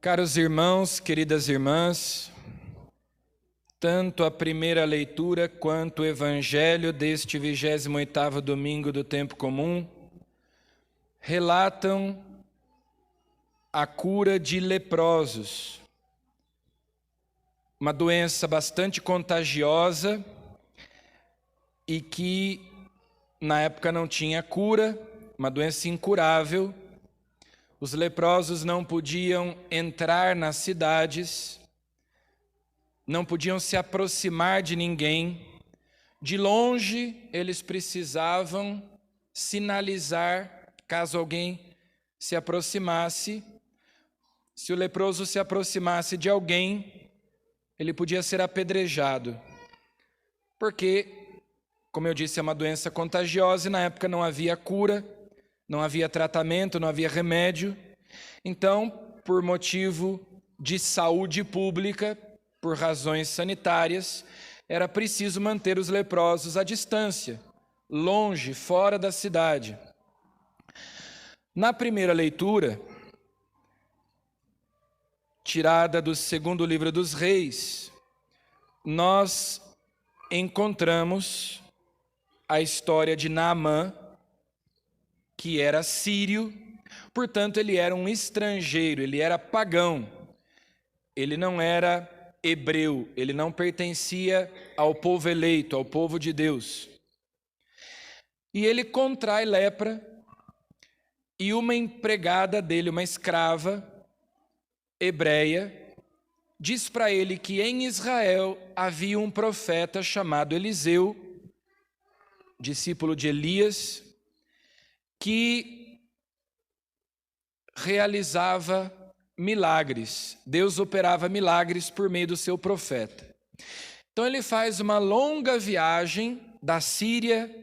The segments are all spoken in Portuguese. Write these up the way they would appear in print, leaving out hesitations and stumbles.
Caros irmãos, queridas irmãs, tanto a primeira leitura quanto o evangelho deste 28º domingo do tempo comum relatam a cura de leprosos, uma doença bastante contagiosa e que na época não tinha cura, uma doença incurável. Os leprosos não podiam entrar nas cidades, não podiam se aproximar de ninguém. De longe, eles precisavam sinalizar, caso alguém se aproximasse. Se o leproso se aproximasse de alguém, ele podia ser apedrejado. Porque, como eu disse, é uma doença contagiosa e na época não havia cura, não havia tratamento, não havia remédio. Então, por motivo de saúde pública, por razões sanitárias, era preciso manter os leprosos à distância, longe, fora da cidade. Na primeira leitura, tirada do segundo livro dos Reis, nós encontramos a história de Naamã, que era sírio, portanto ele era um estrangeiro, ele era pagão, ele não era hebreu, ele não pertencia ao povo eleito, ao povo de Deus. E ele contrai lepra, e uma empregada dele, uma escrava hebreia, diz para ele que em Israel havia um profeta chamado Eliseu, discípulo de Elias, que realizava milagres. Deus operava milagres por meio do seu profeta. Então ele faz uma longa viagem da Síria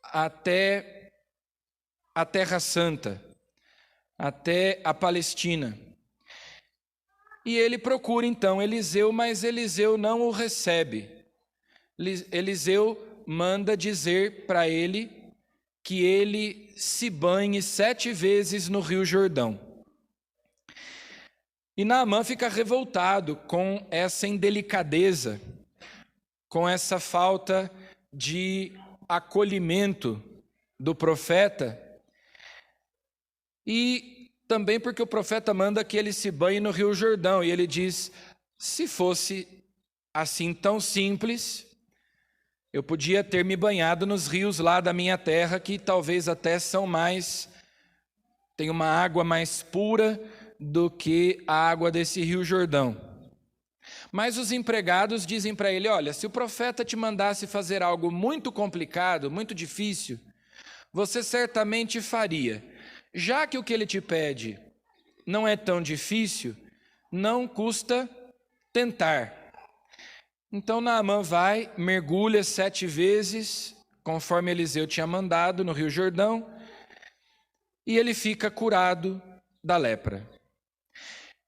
até a Terra Santa, até a Palestina. E ele procura então Eliseu, mas Eliseu não o recebe. Eliseu manda dizer para ele que ele se banhe 7 vezes no Rio Jordão. E Naamã fica revoltado com essa indelicadeza, com essa falta de acolhimento do profeta, e também porque o profeta manda que ele se banhe no Rio Jordão, e ele diz, se fosse assim tão simples, eu podia ter me banhado nos rios lá da minha terra, que talvez até tem uma água mais pura do que a água desse Rio Jordão. Mas os empregados dizem para ele, olha, se o profeta te mandasse fazer algo muito complicado, muito difícil, você certamente faria. Já que o que ele te pede não é tão difícil, não custa tentar. Então Naamã vai, mergulha 7 vezes, conforme Eliseu tinha mandado, no Rio Jordão, e ele fica curado da lepra.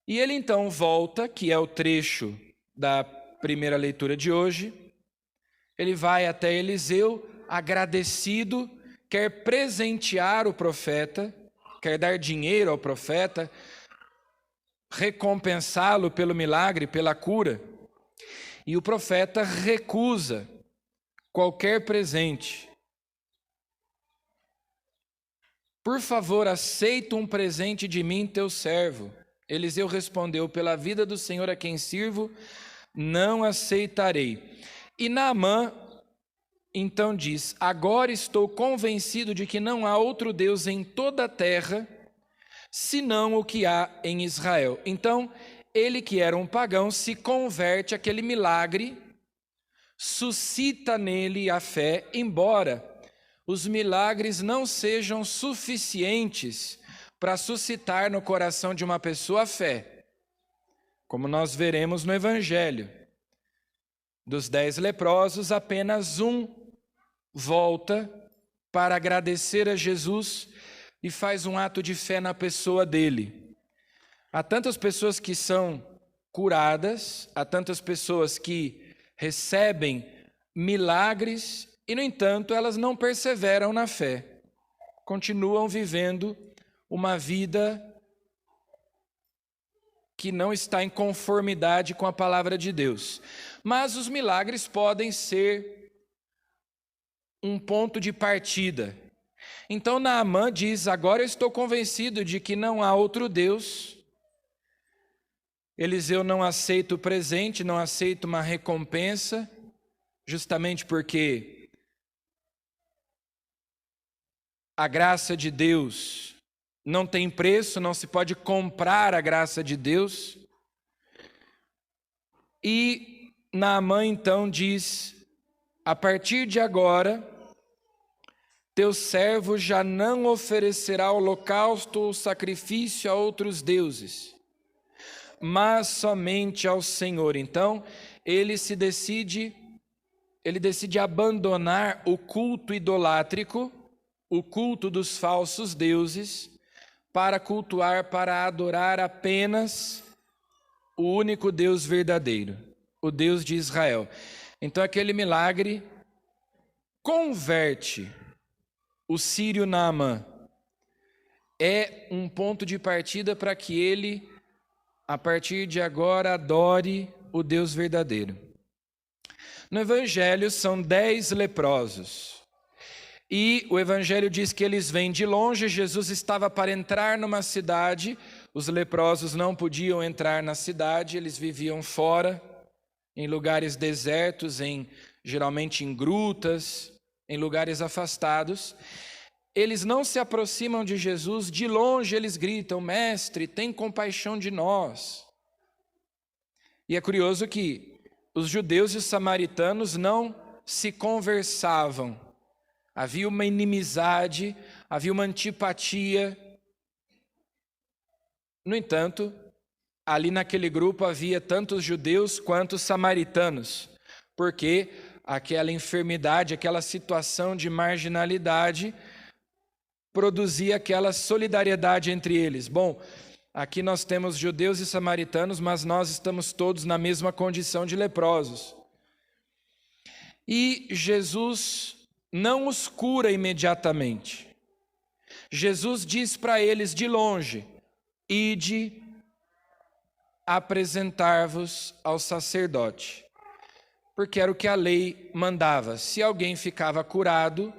E ele então volta, que é o trecho da primeira leitura de hoje, ele vai até Eliseu, agradecido, quer presentear o profeta, quer dar dinheiro ao profeta, recompensá-lo pelo milagre, pela cura. E o profeta recusa qualquer presente. Por favor, aceita um presente de mim, teu servo. Eliseu respondeu, pela vida do Senhor a quem sirvo, não aceitarei. E Naamã então diz, agora estou convencido de que não há outro Deus em toda a terra, senão o que há em Israel. Então, ele que era um pagão se converte, aquele milagre suscita nele a fé, embora os milagres não sejam suficientes para suscitar no coração de uma pessoa a fé, como nós veremos no Evangelho. Dos 10 leprosos, apenas um volta para agradecer a Jesus e faz um ato de fé na pessoa dele. Há tantas pessoas que são curadas, há tantas pessoas que recebem milagres e, no entanto, elas não perseveram na fé. Continuam vivendo uma vida que não está em conformidade com a palavra de Deus. Mas os milagres podem ser um ponto de partida. Então Naamã diz: agora eu estou convencido de que não há outro Deus. Eliseu não aceita o presente, não aceita uma recompensa, justamente porque a graça de Deus não tem preço, não se pode comprar a graça de Deus. E Naamã então diz: a partir de agora, teu servo já não oferecerá holocausto ou sacrifício a outros deuses, mas somente ao Senhor. Então, ele decide abandonar o culto idolátrico, o culto dos falsos deuses, para cultuar, para adorar apenas o único Deus verdadeiro, o Deus de Israel. Então, aquele milagre converte o sírio Naamã. É um ponto de partida para que ele, a partir de agora, adore o Deus verdadeiro. No Evangelho são 10 leprosos. E o Evangelho diz que eles vêm de longe. Jesus estava para entrar numa cidade. Os leprosos não podiam entrar na cidade, eles viviam fora, em lugares desertos, geralmente em grutas, em lugares afastados. Eles não se aproximam de Jesus, de longe eles gritam: mestre, tem compaixão de nós. E é curioso que os judeus e os samaritanos não se conversavam. Havia uma inimizade, havia uma antipatia. No entanto, ali naquele grupo havia tanto os judeus quanto os samaritanos, porque aquela enfermidade, aquela situação de marginalidade produzia aquela solidariedade entre eles. Bom, aqui nós temos judeus e samaritanos, mas nós estamos todos na mesma condição de leprosos. E Jesus não os cura imediatamente. Jesus diz para eles de longe: ide apresentar-vos ao sacerdote. Porque era o que a lei mandava. Se alguém ficava curado,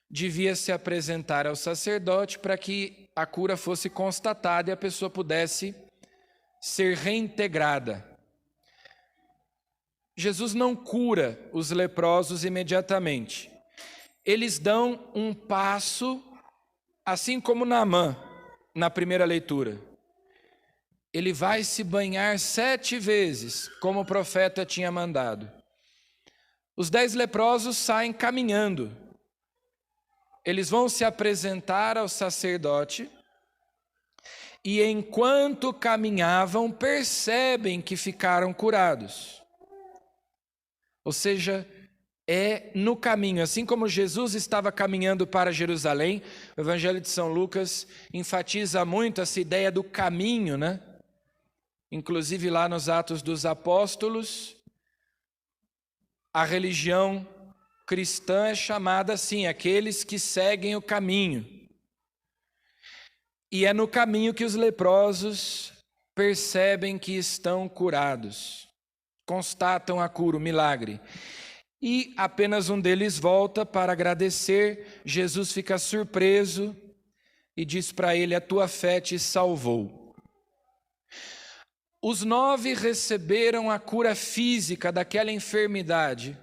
devia se apresentar ao sacerdote para que a cura fosse constatada e a pessoa pudesse ser reintegrada. Jesus não cura os leprosos imediatamente. Eles dão um passo, assim como Naamã, na primeira leitura. Ele vai se banhar 7 vezes, como o profeta tinha mandado. Os 10 leprosos saem caminhando. Eles vão se apresentar ao sacerdote e, enquanto caminhavam, percebem que ficaram curados. Ou seja, é no caminho, assim como Jesus estava caminhando para Jerusalém. O Evangelho de São Lucas enfatiza muito essa ideia do caminho, né? Inclusive lá nos Atos dos Apóstolos, a religião cristã é chamada assim, aqueles que seguem o caminho. E é no caminho que os leprosos percebem que estão curados, constatam a cura, o milagre. E apenas um deles volta para agradecer. Jesus fica surpreso e diz para ele: a tua fé te salvou. Os 9 receberam a cura física daquela enfermidade,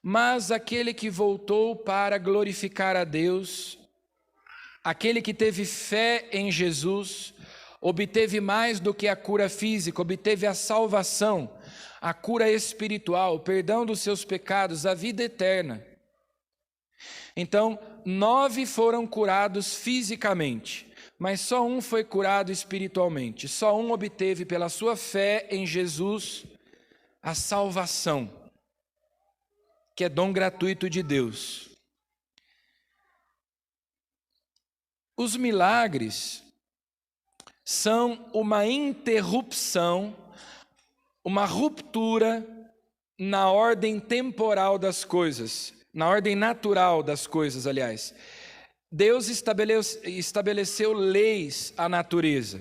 mas aquele que voltou para glorificar a Deus, aquele que teve fé em Jesus, obteve mais do que a cura física, obteve a salvação, a cura espiritual, o perdão dos seus pecados, a vida eterna. Então, 9 foram curados fisicamente, mas só um foi curado espiritualmente. Só um obteve, pela sua fé em Jesus, a salvação, que é dom gratuito de Deus. Os milagres são uma interrupção, uma ruptura na ordem temporal das coisas, na ordem natural das coisas, aliás. Deus estabeleceu leis à natureza.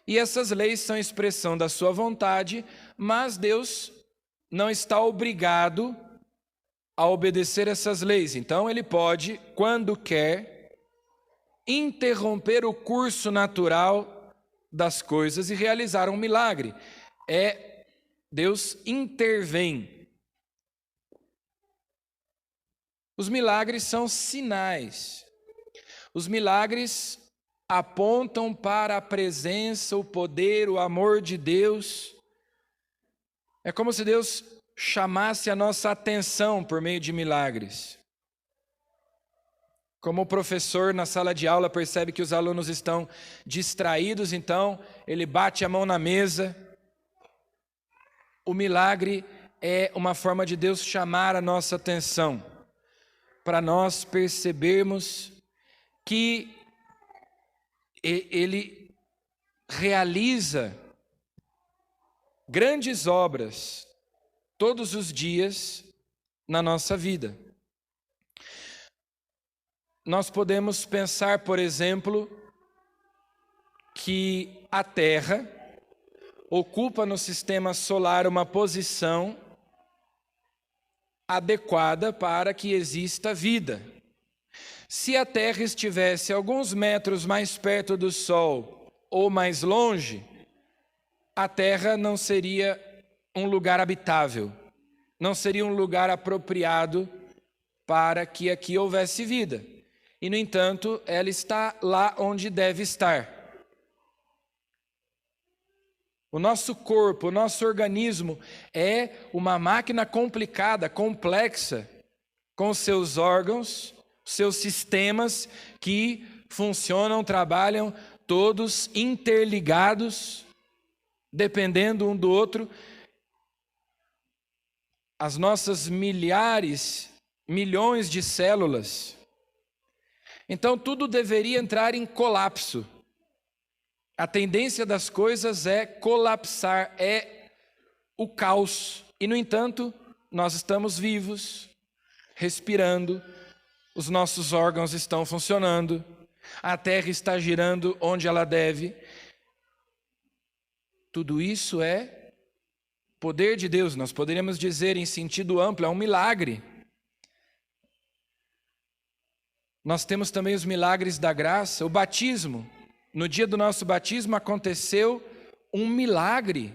E essas leis são expressão da sua vontade, mas Deus não está obrigado a obedecer essas leis. Então ele pode, quando quer, interromper o curso natural das coisas e realizar um milagre. Deus intervém. Os milagres são sinais. Os milagres apontam para a presença, o poder, o amor de Deus. É como se Deus chamasse a nossa atenção por meio de milagres. Como o professor na sala de aula percebe que os alunos estão distraídos, então ele bate a mão na mesa. O milagre é uma forma de Deus chamar a nossa atenção, para nós percebermos que Ele realiza grandes obras todos os dias na nossa vida. Nós podemos pensar, por exemplo, que a Terra ocupa no sistema solar uma posição adequada para que exista vida. Se a Terra estivesse alguns metros mais perto do Sol ou mais longe, a Terra não seria um lugar habitável, não seria um lugar apropriado para que aqui houvesse vida. E, no entanto, ela está lá onde deve estar. O nosso corpo, o nosso organismo é uma máquina complicada, complexa, com seus órgãos, seus sistemas que funcionam, trabalham, todos interligados, dependendo um do outro. As nossas milhões de células. Então tudo deveria entrar em colapso. A tendência das coisas é colapsar, é o caos. E, no entanto, nós estamos vivos, respirando, os nossos órgãos estão funcionando, a Terra está girando onde ela deve. Tudo isso é poder de Deus, nós poderíamos dizer em sentido amplo, é um milagre. Nós temos também os milagres da graça, o batismo. No dia do nosso batismo aconteceu um milagre.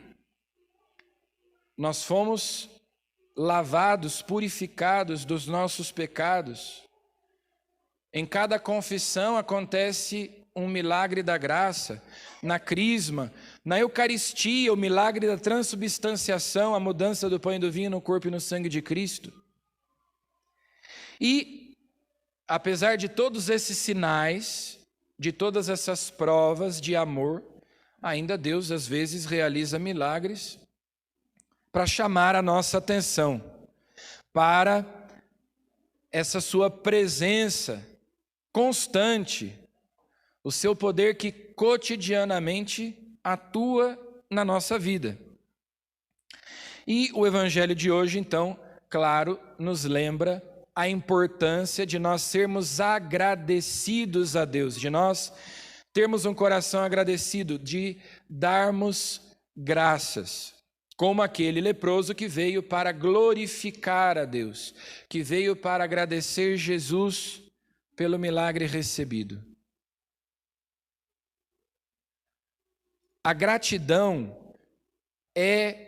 Nós fomos lavados, purificados dos nossos pecados. Em cada confissão acontece um milagre da graça. Na crisma, na Eucaristia, o milagre da transubstanciação, a mudança do pão e do vinho no corpo e no sangue de Cristo. E, apesar de todos esses sinais, de todas essas provas de amor, ainda Deus às vezes realiza milagres para chamar a nossa atenção para essa sua presença constante, o seu poder que cotidianamente atua na nossa vida. E o evangelho de hoje, então, claro, nos lembra a importância de nós sermos agradecidos a Deus, de nós termos um coração agradecido, de darmos graças, como aquele leproso que veio para glorificar a Deus, que veio para agradecer Jesus pelo milagre recebido. A gratidão é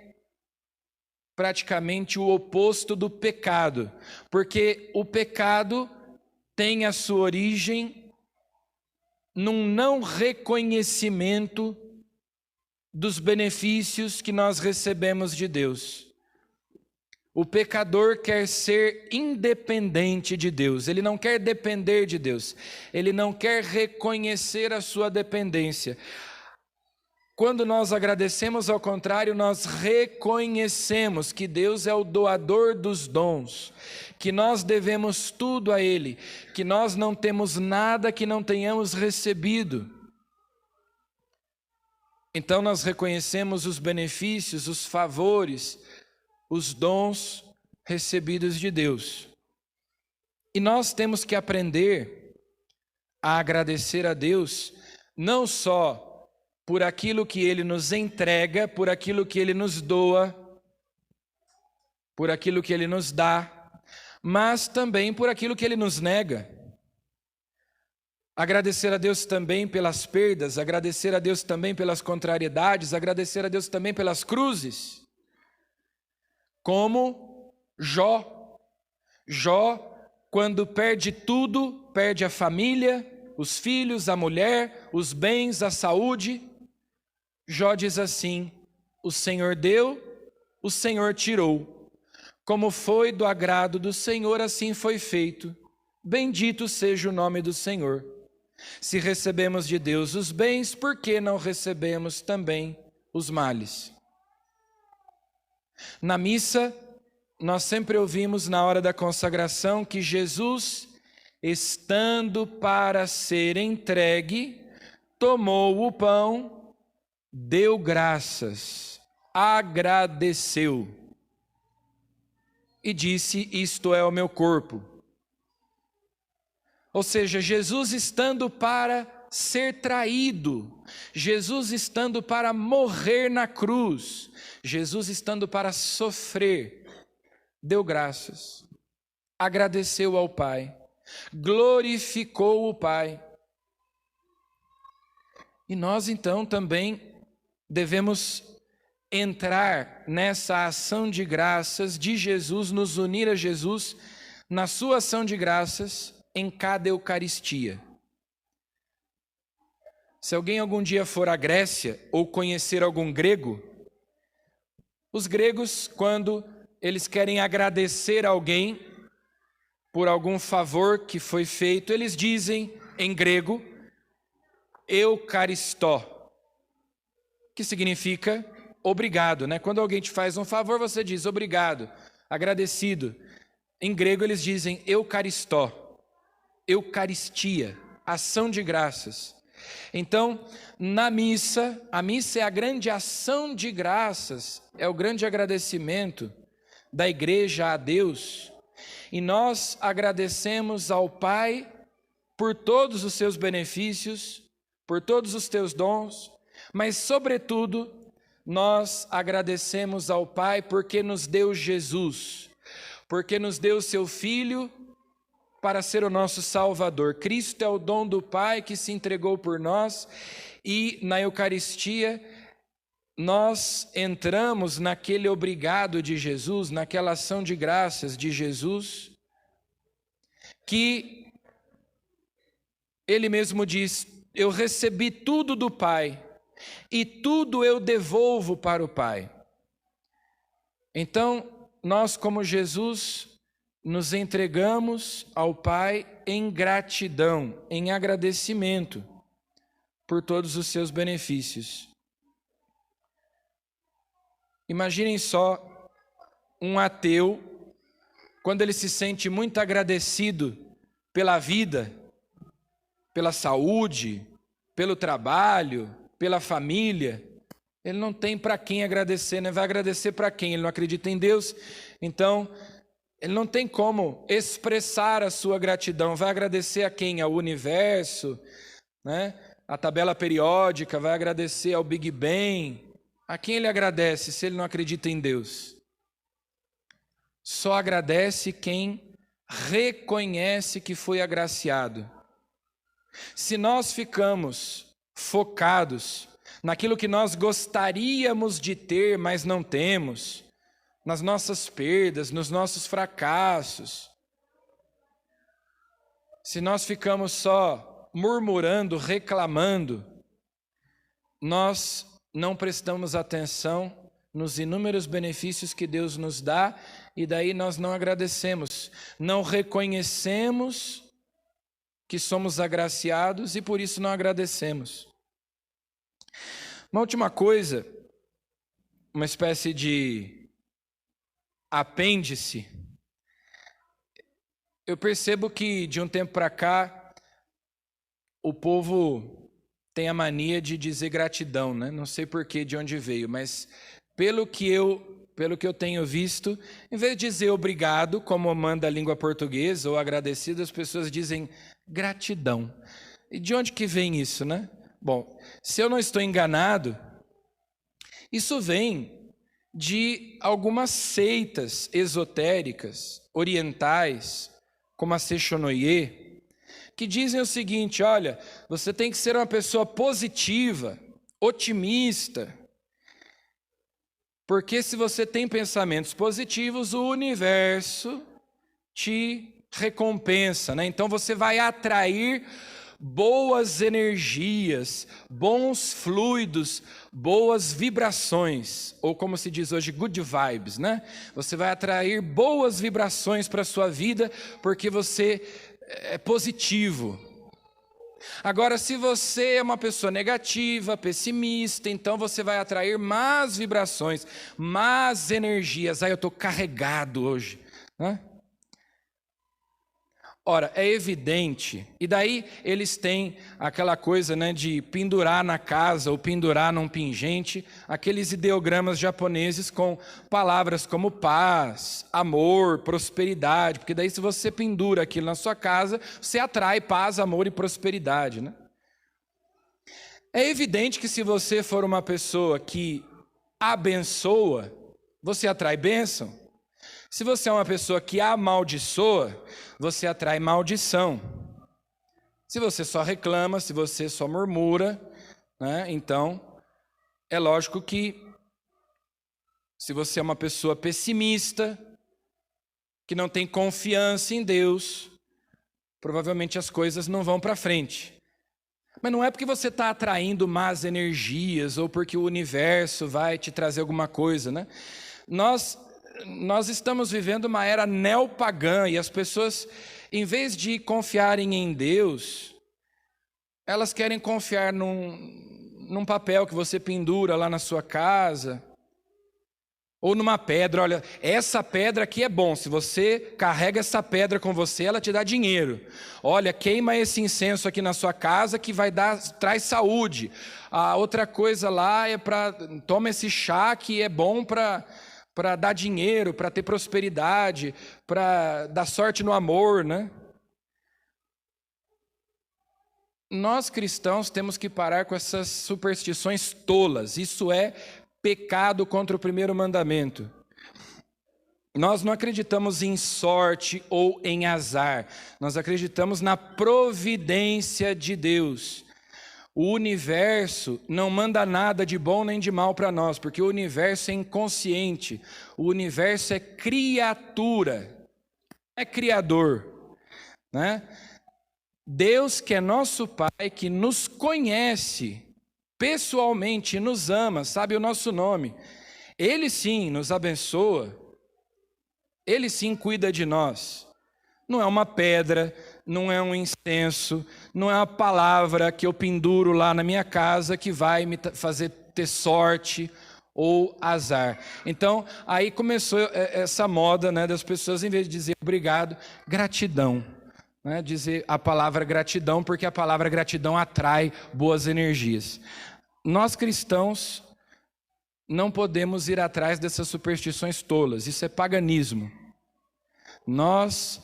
praticamente o oposto do pecado, porque o pecado tem a sua origem num não reconhecimento dos benefícios que nós recebemos de Deus. O pecador quer ser independente de Deus, ele não quer depender de Deus, ele não quer reconhecer a sua dependência. Quando nós agradecemos, ao contrário, nós reconhecemos que Deus é o doador dos dons, que nós devemos tudo a Ele, que nós não temos nada que não tenhamos recebido. Então nós reconhecemos os benefícios, os favores, os dons recebidos de Deus. E nós temos que aprender a agradecer a Deus, não só por aquilo que Ele nos entrega, por aquilo que Ele nos doa, por aquilo que Ele nos dá, mas também por aquilo que Ele nos nega. Agradecer a Deus também pelas perdas, agradecer a Deus também pelas contrariedades, agradecer a Deus também pelas cruzes. Como Jó. Jó, quando perde tudo, perde a família, os filhos, a mulher, os bens, a saúde. Jó diz assim: o Senhor deu, o Senhor tirou. Como foi do agrado do Senhor, assim foi feito. Bendito seja o nome do Senhor. Se recebemos de Deus os bens, por que não recebemos também os males? Na missa, nós sempre ouvimos na hora da consagração que Jesus, estando para ser entregue, tomou o pão, deu graças, agradeceu e disse: isto é o meu corpo. Ou seja, Jesus estando para ser traído, Jesus estando para morrer na cruz, Jesus estando para sofrer, deu graças, agradeceu ao Pai, glorificou o Pai. E nós então também devemos entrar nessa ação de graças de Jesus, nos unir a Jesus na sua ação de graças em cada Eucaristia. Se alguém algum dia for à Grécia ou conhecer algum grego, os gregos, quando eles querem agradecer a alguém por algum favor que foi feito, eles dizem em grego, Eucaristó, que significa obrigado, né? Quando alguém te faz um favor, você diz obrigado, agradecido. Em grego eles dizem Eucaristó, Eucaristia, ação de graças. Então, na missa, a missa é a grande ação de graças, é o grande agradecimento da igreja a Deus. E nós agradecemos ao Pai por todos os seus benefícios, por todos os teus dons, mas, sobretudo, nós agradecemos ao Pai porque nos deu Jesus, porque nos deu seu Filho para ser o nosso Salvador. Cristo é o dom do Pai que se entregou por nós, e na Eucaristia nós entramos naquele obrigado de Jesus, naquela ação de graças de Jesus, que Ele mesmo diz: eu recebi tudo do Pai, e tudo eu devolvo para o Pai. Então, nós como Jesus, nos entregamos ao Pai em gratidão, em agradecimento por todos os seus benefícios. Imaginem só um ateu, quando ele se sente muito agradecido pela vida, pela saúde, pelo trabalho, pela família, ele não tem para quem agradecer, né? Vai agradecer para quem? Ele não acredita em Deus, então ele não tem como expressar a sua gratidão. Vai agradecer a quem? Ao universo, né? A tabela periódica, vai agradecer ao Big Bang. A quem ele agradece se ele não acredita em Deus? Só agradece quem reconhece que foi agraciado. Se nós ficamos focados naquilo que nós gostaríamos de ter, mas não temos, nas nossas perdas, nos nossos fracassos, se nós ficamos só murmurando, reclamando, nós não prestamos atenção nos inúmeros benefícios que Deus nos dá, e daí nós não agradecemos, não reconhecemos que somos agraciados e por isso não agradecemos. Uma última coisa, uma espécie de apêndice. Eu percebo que de um tempo para cá o povo tem a mania de dizer gratidão, né? Não sei porquê, de onde veio, mas pelo que eu tenho visto, em vez de dizer obrigado, como manda a língua portuguesa, ou agradecido, as pessoas dizem gratidão. E de onde que vem isso, né? Bom, se eu não estou enganado, isso vem de algumas seitas esotéricas, orientais, como a Sechonoye, que dizem o seguinte: olha, você tem que ser uma pessoa positiva, otimista, porque se você tem pensamentos positivos, o universo te recompensa, né? Então você vai atrair boas energias, bons fluidos, boas vibrações, ou como se diz hoje, good vibes, né? Você vai atrair boas vibrações para a sua vida, porque você é positivo. Agora, se você é uma pessoa negativa, pessimista, então você vai atrair más vibrações, más energias. Eu estou carregado hoje, né? Ora, é evidente, e daí eles têm aquela coisa, né, de pendurar na casa ou pendurar num pingente, aqueles ideogramas japoneses com palavras como paz, amor, prosperidade, porque daí se você pendura aquilo na sua casa, você atrai paz, amor e prosperidade, né? É evidente que se você for uma pessoa que abençoa, você atrai bênção. Se você é uma pessoa que amaldiçoa, você atrai maldição. Se você só reclama, se você só murmura, né, então é lógico que se você é uma pessoa pessimista, que não tem confiança em Deus, provavelmente as coisas não vão para frente. Mas não é porque você está atraindo más energias ou porque o universo vai te trazer alguma coisa, né? Nós estamos vivendo uma era neopagã e as pessoas, em vez de confiarem em Deus, elas querem confiar num papel que você pendura lá na sua casa, ou numa pedra. Olha, essa pedra aqui é bom, se você carrega essa pedra com você, ela te dá dinheiro. Olha, queima esse incenso aqui na sua casa que traz saúde. A outra coisa lá é toma esse chá que é bom para dar dinheiro, para ter prosperidade, para dar sorte no amor, né? Nós cristãos temos que parar com essas superstições tolas. Isso é pecado contra o primeiro mandamento. Nós não acreditamos em sorte ou em azar. Nós acreditamos na providência de Deus. O universo não manda nada de bom nem de mal para nós, porque o universo é inconsciente, o universo é criatura, é criador, né? Deus, que é nosso Pai, que nos conhece pessoalmente, nos ama, sabe o nosso nome, Ele sim nos abençoa, Ele sim cuida de nós. Não é uma pedra, não é um incenso, não é uma palavra que eu penduro lá na minha casa que vai me fazer ter sorte ou azar. Então, aí começou essa moda, né, das pessoas, em vez de dizer obrigado, gratidão. Né, dizer a palavra gratidão, porque a palavra gratidão atrai boas energias. Nós cristãos não podemos ir atrás dessas superstições tolas, isso é paganismo. Nós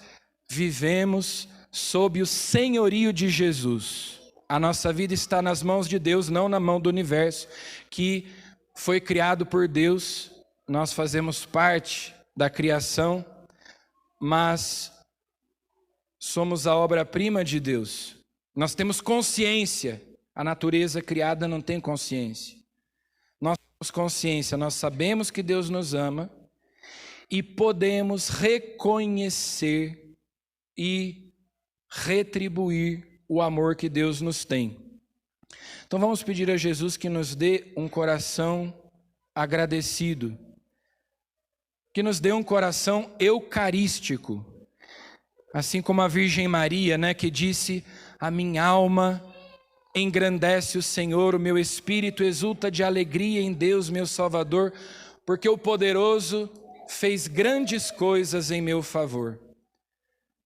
vivemos sob o senhorio de Jesus. A nossa vida está nas mãos de Deus, não na mão do universo, que foi criado por Deus. Nós fazemos parte da criação, mas somos a obra-prima de Deus. Nós temos consciência. A natureza criada não tem consciência. Nós temos consciência, nós sabemos que Deus nos ama e podemos reconhecer e retribuir o amor que Deus nos tem. Então vamos pedir a Jesus que nos dê um coração agradecido, que nos dê um coração eucarístico, assim como a Virgem Maria, né, que disse: a minha alma engrandece o Senhor, o meu espírito exulta de alegria em Deus, meu Salvador, porque o poderoso fez grandes coisas em meu favor.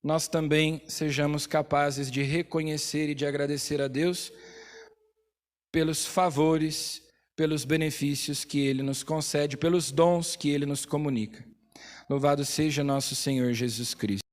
Nós também sejamos capazes de reconhecer e de agradecer a Deus pelos favores, pelos benefícios que Ele nos concede, pelos dons que Ele nos comunica. Louvado seja nosso Senhor Jesus Cristo.